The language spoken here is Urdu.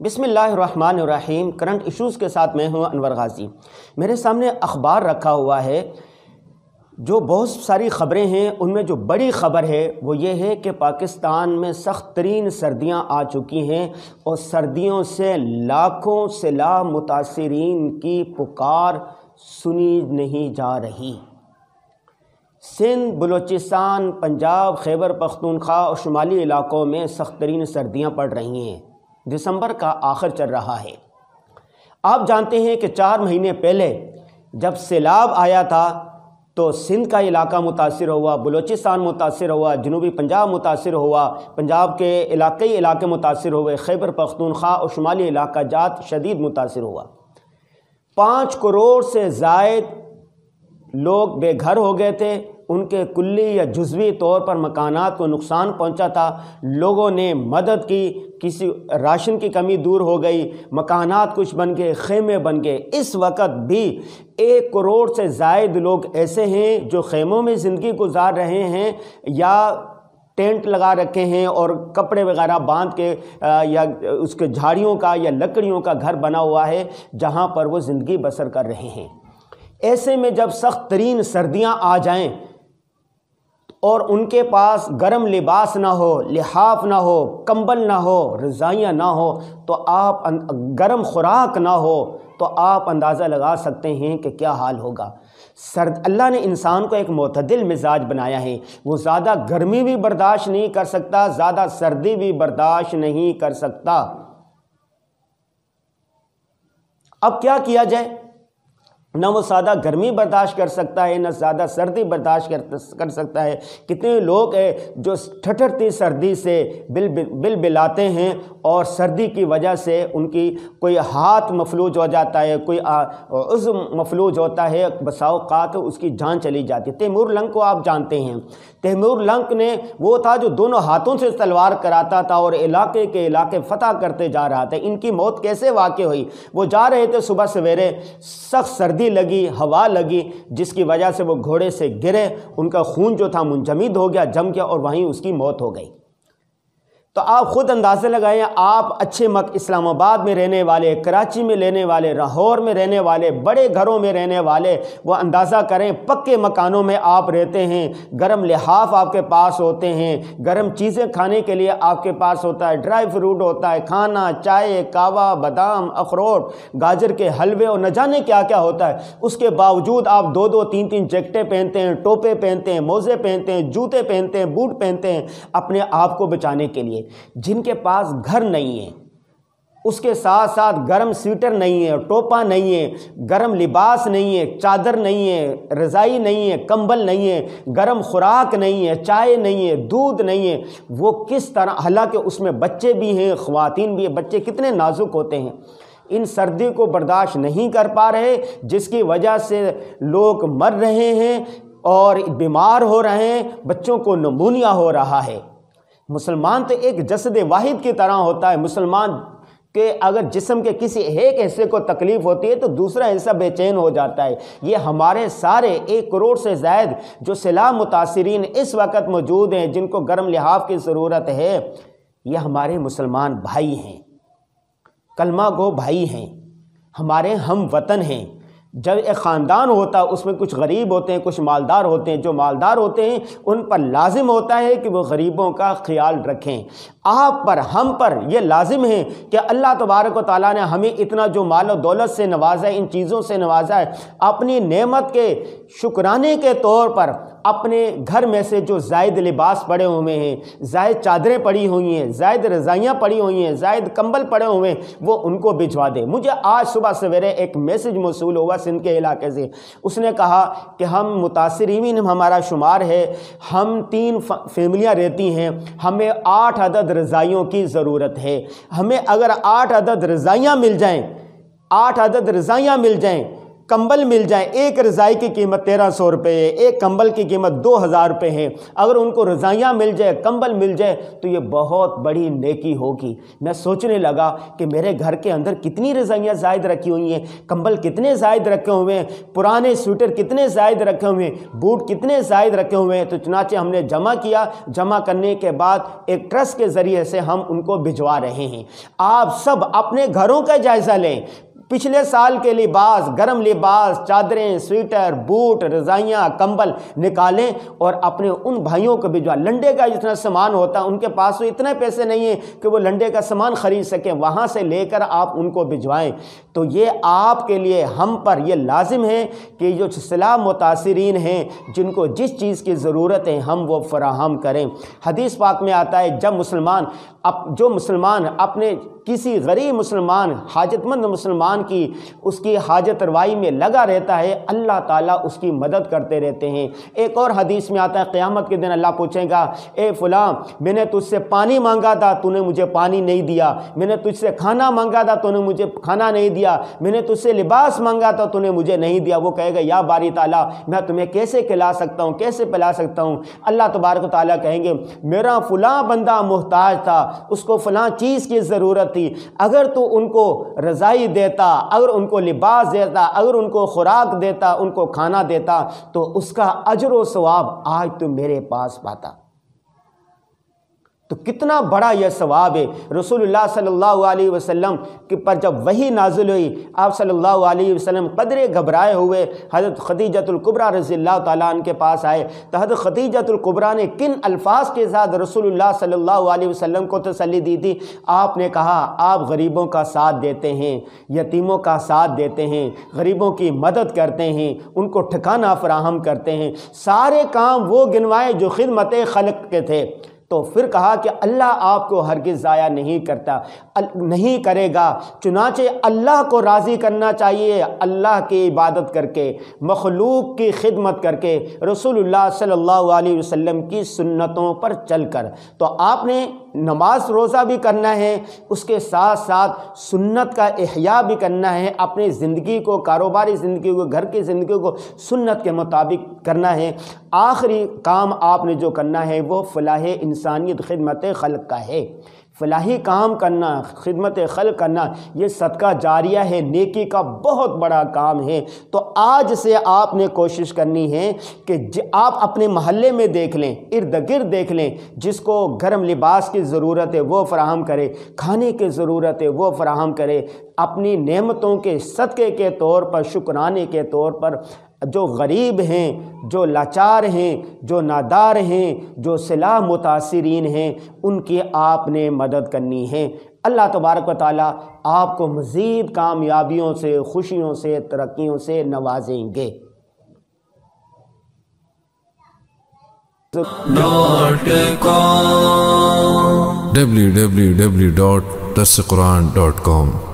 بسم اللہ الرحمن الرحیم۔ کرنٹ ایشوز کے ساتھ میں ہوں انور غازی۔ میرے سامنے اخبار رکھا ہوا ہے، جو بہت ساری خبریں ہیں، ان میں جو بڑی خبر ہے وہ یہ ہے کہ پاکستان میں سخت ترین سردیاں آ چکی ہیں اور سردیوں سے لاکھوں سیلاب متاثرین کی پکار سنی نہیں جا رہی۔ سندھ، بلوچستان، پنجاب، خیبر پختونخوا اور شمالی علاقوں میں سخت ترین سردیاں پڑ رہی ہیں۔ دسمبر کا آخر چل رہا ہے۔ آپ جانتے ہیں کہ 4 مہینے پہلے جب سیلاب آیا تھا تو سندھ کا علاقہ متاثر ہوا، بلوچستان متاثر ہوا، جنوبی پنجاب متاثر ہوا، پنجاب کے کئی علاقے متاثر ہوئے، خیبر پختونخوا اور شمالی علاقہ جات شدید متاثر ہوا۔ 5 کروڑ سے زائد لوگ بے گھر ہو گئے تھے، ان کے کلی یا جزوی طور پر مکانات کو نقصان پہنچا تھا۔ لوگوں نے مدد کی، کسی راشن کی کمی دور ہو گئی، مکانات کچھ بن گئے، خیمے بن گئے۔ اس وقت بھی 1 کروڑ سے زائد لوگ ایسے ہیں جو خیموں میں زندگی گزار رہے ہیں یا ٹینٹ لگا رکھے ہیں اور کپڑے وغیرہ باندھ کے یا اس کے جھاڑیوں کا یا لکڑیوں کا گھر بنا ہوا ہے جہاں پر وہ زندگی بسر کر رہے ہیں۔ ایسے میں جب سخت ترین سردیاں آ جائیں اور ان کے پاس گرم لباس نہ ہو، لحاف نہ ہو، کمبل نہ ہو، رضائیاں نہ ہو، تو آپ گرم خوراک نہ ہو تو آپ اندازہ لگا سکتے ہیں کہ کیا حال ہوگا۔ اللہ نے انسان کو ایک معتدل مزاج بنایا ہے، وہ زیادہ گرمی بھی برداشت نہیں کر سکتا، زیادہ سردی بھی برداشت نہیں کر سکتا۔ اب کیا کیا جائے؟ نہ وہ زیادہ گرمی برداشت کر سکتا ہے، نہ زیادہ سردی برداشت کر سکتا ہے۔ کتنے لوگ ہیں جو ٹھٹھرتی سردی سے بل بلاتے ہیں اور سردی کی وجہ سے ان کی کوئی ہاتھ مفلوج ہو جاتا ہے، کوئی عضو مفلوج ہوتا ہے، بسا اوقات اس کی جان چلی جاتی ہے۔ تیمور لنگ کو آپ جانتے ہیں۔ تیمور لنگ نے وہ تھا جو دونوں ہاتھوں سے تلوار کراتا تھا اور علاقے کے علاقے فتح کرتے جا رہا تھا۔ ان کی موت کیسے واقع ہوئی؟ وہ جا رہے تھے صبح سویرے، سخت سردی لگی، ہوا لگی، جس کی وجہ سے وہ گھوڑے سے گرے، ان کا خون جو تھا منجمد ہو گیا، جم گیا اور وہیں اس کی موت ہو گئی۔ تو آپ خود اندازے لگائیں، آپ اچھے اسلام آباد میں رہنے والے، کراچی میں رہنے والے، لاہور میں رہنے والے، بڑے گھروں میں رہنے والے، وہ اندازہ کریں پکے مکانوں میں آپ رہتے ہیں، گرم لحاف آپ کے پاس ہوتے ہیں، گرم چیزیں کھانے کے لیے آپ کے پاس ہوتا ہے، ڈرائی فروٹ ہوتا ہے، کھانا، چائے، کہوہ، بادام، اخروٹ، گاجر کے حلوے اور نہ جانے کیا کیا ہوتا ہے۔ اس کے باوجود آپ 2 3 جیکٹیں پہنتے ہیں، ٹوپے پہنتے ہیں، موزے پہنتے ہیں، جوتے پہنتے ہیں، بوٹ پہنتے ہیں اپنے آپ کو بچانے کے لیے۔ جن کے پاس گھر نہیں ہے، اس کے ساتھ ساتھ گرم سویٹر نہیں ہے، ٹوپا نہیں ہے، گرم لباس نہیں ہے، چادر نہیں ہے، رضائی نہیں ہے، کمبل نہیں ہے، گرم خوراک نہیں ہے، چائے نہیں ہے، دودھ نہیں ہے، وہ کس طرح، حالانکہ اس میں بچے بھی ہیں، خواتین بھی ہیں، بچے کتنے نازک ہوتے ہیں، ان سردی کو برداشت نہیں کر پا رہے، جس کی وجہ سے لوگ مر رہے ہیں اور بیمار ہو رہے ہیں، بچوں کو نمونیا ہو رہا ہے۔ مسلمان تو ایک جسد واحد کی طرح ہوتا ہے۔ مسلمان کہ اگر جسم کے کسی ایک حصے کو تکلیف ہوتی ہے تو دوسرا حصہ بے چین ہو جاتا ہے۔ یہ ہمارے سارے 1 کروڑ سے زائد جو سیلاب متاثرین اس وقت موجود ہیں، جن کو گرم لحاف کی ضرورت ہے، یہ ہمارے مسلمان بھائی ہیں، کلمہ گو بھائی ہیں، ہمارے ہم وطن ہیں۔ جب ایک خاندان ہوتا ہے اس میں کچھ غریب ہوتے ہیں، کچھ مالدار ہوتے ہیں۔ جو مالدار ہوتے ہیں ان پر لازم ہوتا ہے کہ وہ غریبوں کا خیال رکھیں۔ آپ پر، ہم پر یہ لازم ہے کہ اللہ تبارک و تعالیٰ نے ہمیں اتنا جو مال و دولت سے نوازا ہے، ان چیزوں سے نوازا ہے، اپنی نعمت کے شکرانے کے طور پر اپنے گھر میں سے جو زائد لباس پڑے ہوئے ہیں، زائد چادریں پڑی ہوئی ہیں، زائد رضائیاں پڑی ہوئی ہیں، زائد کمبل پڑے ہوئے ہیں، وہ ان کو بھجوا دے۔ مجھے آج صبح سویرے ایک میسج موصول ہوا سندھ کے علاقے سے، اس نے کہا کہ ہم متاثرین ہمارا شمار ہے، ہم 3 فیملیاں رہتی ہیں، ہمیں 8 عدد رضائیوں کی ضرورت ہے۔ ہمیں اگر 8 عدد رضائیاں مل جائیں، 8 عدد رضائیاں مل جائیں، کمبل مل جائیں، ایک رضائی کی قیمت 1300 روپے ہے، ایک کمبل کی قیمت 2000 روپے ہے، اگر ان کو رضائیاں مل جائے، کمبل مل جائے تو یہ بہت بڑی نیکی ہوگی۔ میں سوچنے لگا کہ میرے گھر کے اندر کتنی رضائیاں زائد رکھی ہوئی ہیں، کمبل کتنے زائد رکھے ہوئے ہیں، پرانے سویٹر کتنے زائد رکھے ہوئے ہیں، بوٹ کتنے زائد رکھے ہوئے ہیں۔ تو چنانچہ ہم نے جمع کیا، جمع کرنے کے بعد ایک ٹرسٹ کے ذریعے سے ہم ان کو بھجوا رہے ہیں۔ آپ سب اپنے گھروں کا جائزہ لیں، پچھلے سال کے لباس، گرم لباس، چادریں، سویٹر، بوٹ، رضائیاں، کمبل نکالیں اور اپنے ان بھائیوں کو بھجوا۔ لنڈے کا جتنا سامان ہوتا ہے، ان کے پاس تو اتنے پیسے نہیں ہیں کہ وہ لنڈے کا سامان خرید سکیں، وہاں سے لے کر آپ ان کو بھجوائیں۔ تو یہ آپ کے لیے، ہم پر یہ لازم ہے کہ جو صلاح متاثرین ہیں، جن کو جس چیز کی ضرورت ہے، ہم وہ فراہم کریں۔ حدیث پاک میں آتا ہے جو مسلمان اپنے کسی غریب مسلمان، حاجت مند مسلمان کی اس کی حاجت روائی میں لگا رہتا ہے، اللہ تعالیٰ اس کی مدد کرتے رہتے ہیں۔ ایک اور حدیث میں آتا ہے قیامت کے دن اللہ پوچھے گا، اے فلاں، میں نے تجھ سے پانی مانگا تھا، تو نے مجھے پانی نہیں دیا، میں نے تجھ سے کھانا مانگا تھا، تو نے مجھے کھانا نہیں دیا، میں نے تجھ سے لباس مانگا تھا، تو نے مجھے نہیں دیا۔ وہ کہے گا یا باری تعالیٰ، میں تمہیں کیسے کھلا سکتا ہوں، کیسے پلا سکتا ہوں؟ اللہ تبارک و تعالیٰ کہیں گے میرا فلاں بندہ محتاج تھا، اس کو فلاں چیز کی ضرورت تھی، اگر تو ان کو رضائی دیتا، اگر ان کو لباس دیتا، اگر ان کو خوراک دیتا، ان کو کھانا دیتا، تو اس کا اجر و ثواب آج تو میرے پاس پاتا۔ تو کتنا بڑا یہ ثواب ہے۔ رسول اللہ صلی اللہ علیہ وسلم کے پر جب وحی نازل ہوئی، آپ صلی اللہ علیہ وسلم قدرے گھبرائے ہوئے حضرت خدیجۃ الکبریٰ رضی اللہ تعالیٰ عنہ کے پاس آئے، تو حضرت خدیجۃ الکبریٰ نے کن الفاظ کے ساتھ رسول اللہ صلی اللہ علیہ وسلم کو تسلی دی تھی؟ آپ نے کہا آپ غریبوں کا ساتھ دیتے ہیں، یتیموں کا ساتھ دیتے ہیں، غریبوں کی مدد کرتے ہیں، ان کو ٹھکانہ فراہم کرتے ہیں، سارے کام وہ گنوائے جو خدمت خلق کے تھے۔ تو پھر کہا کہ اللہ آپ کو ہرگز ضائع نہیں کرے گا، چنانچہ اللہ کو راضی کرنا چاہیے، اللہ کی عبادت کر کے، مخلوق کی خدمت کر کے، رسول اللہ صلی اللہ علیہ وسلم کی سنتوں پر چل کر۔ تو آپ نے نماز روزہ بھی کرنا ہے، اس کے ساتھ ساتھ سنت کا احیاء بھی کرنا ہے، اپنی زندگی کو، کاروباری زندگی کو، گھر کی زندگی کو سنت کے مطابق کرنا ہے۔ آخری کام آپ نے جو کرنا ہے وہ فلاح انسانیت، خدمت خلق کا ہے۔ فلاحی کام کرنا، خدمت خلق کرنا، یہ صدقہ جاریہ ہے، نیکی کا بہت بڑا کام ہے۔ تو آج سے آپ نے کوشش کرنی ہے کہ آپ اپنے محلے میں دیکھ لیں، ارد گرد دیکھ لیں، جس کو گرم لباس کی ضرورت ہے وہ فراہم کرے، کھانے کی ضرورت ہے وہ فراہم کرے، اپنی نعمتوں کے صدقے کے طور پر، شکرانے کے طور پر جو غریب ہیں، جو لاچار ہیں، جو نادار ہیں، جو صلاح متاثرین ہیں، ان کی آپ نے مدد کرنی ہے۔ اللہ تبارک و تعالیٰ آپ کو مزید کامیابیوں سے، خوشیوں سے، ترقیوں سے نوازیں گے۔ www.dasquran.com